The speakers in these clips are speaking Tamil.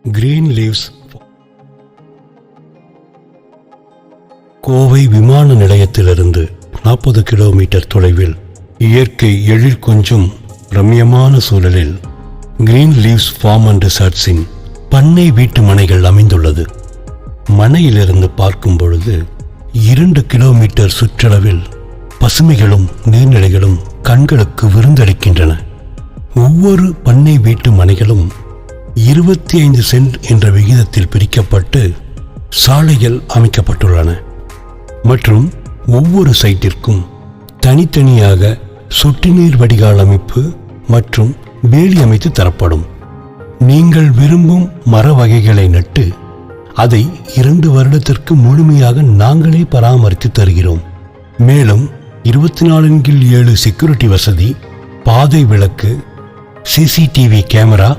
கிரீன் லீவ்ஸ் கோவை விமான நிலையத்திலிருந்து 40 கிலோமீட்டர் தொலைவில் இயற்கை எழில் கொஞ்சும் ரம்யமான சூழலில் கிரீன் லீவ்ஸ் ஃபார்ம் அண்ட் ரிசார்ட்ஸின் பண்ணை வீட்டு மனைகள் அமைந்துள்ளது. மனையிலிருந்து பார்க்கும் பொழுது 2 கிலோமீட்டர் சுற்றளவில் பசுமைகளும் நீர்நிலைகளும் கண்களுக்கு விருந்தளிக்கின்றன. ஒவ்வொரு பண்ணை வீட்டு மனைகளும் 25 சென்ட் என்ற விகிதத்தில் பிரிக்கப்பட்டு சாலைகள் அமைக்கப்பட்டுள்ளன மற்றும் ஒவ்வொரு சைட்டிற்கும் தனித்தனியாக சொட்டு நீர் வடிகால் அமைப்பு மற்றும் வேலி அமைத்து தரப்படும். நீங்கள் விரும்பும் மர வகைகளை நட்டு அதை 2 வருடத்திற்கு முழுமையாக நாங்களே பராமரித்து தருகிறோம். மேலும் 24/7 செக்யூரிட்டி வசதி, பாதை விளக்கு, சிசிடிவி கேமரா,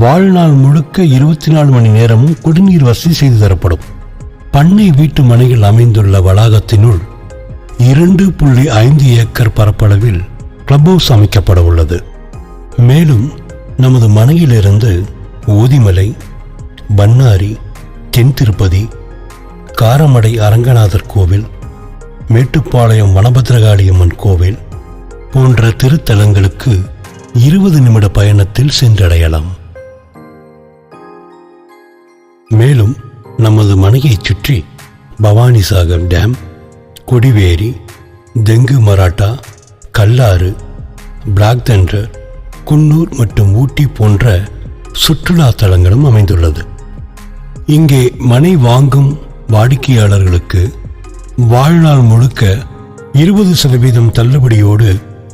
வாழ்நாள் முழுக்க 24 மணி நேரமும் குடிநீர் வசதி செய்து தரப்படும். பண்ணை வீட்டு மனைகள் அமைந்துள்ள வளாகத்தினுள் 2.5 ஏக்கர் பரப்பளவில் கிளப் ஹவுஸ் அமைக்கப்பட உள்ளது. மேலும் நமது மனையிலிருந்து ஓதிமலை, பன்னாரி, தென் திருப்பதி, காரமடை அரங்கநாதர் கோவில், மேட்டுப்பாளையம் வனபத்ரகாளியம்மன் கோவில் போன்ற திருத்தலங்களுக்கு 20 நிமிட பயணத்தில் சென்றடையலாம். மேலும் நமது மனையைச் சுற்றி பவானிசாகர் டேம், கொடிவேரி, தெங்கு மராட்டா, கல்லாறு, பிளாக் தண்டர், குன்னூர் மற்றும் ஊட்டி போன்ற சுற்றுலா தலங்களும் அமைந்துள்ளது. இங்கே மனை வாங்கும் வாடிக்கையாளர்களுக்கு வாழ்நாள் முழுக்க 20% தள்ளுபடியோடு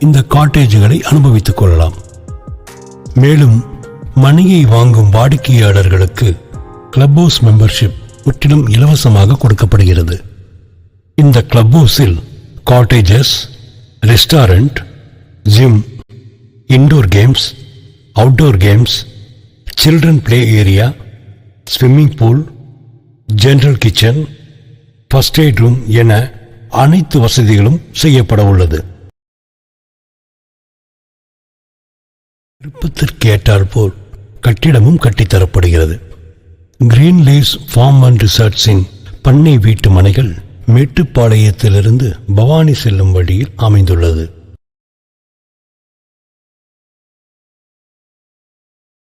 இந்த காட்டேஜுகளை அனுபவித்துக் கொள்ளலாம். மேலும் மனையை வாங்கும் வாடிக்கையாளர்களுக்கு கிளப் ஹவுஸ் மெம்பர்ஷிப் முற்றிலும் இலவசமாக கொடுக்கப்படுகிறது. இந்த கிளப் ஹவுஸில் cottages, restaurant, gym, indoor games, outdoor games, children play area, swimming pool, general kitchen, first aid room என அனைத்து வசதிகளும் செய்யப்பட உள்ளது. விருப்பத்திற்கு ஏற்றால் போல் கட்டிடமும் கட்டித்தரப்படுகிறது. கிரீன் லீவ்ஸ் ஃபார்ம் அண்ட் ரிசார்ட்ஸின் பண்ணை வீட்டு மனைகள் மேட்டுப்பாளையத்திலிருந்து பவானி செல்லும் வழியில் அமைந்துள்ளது.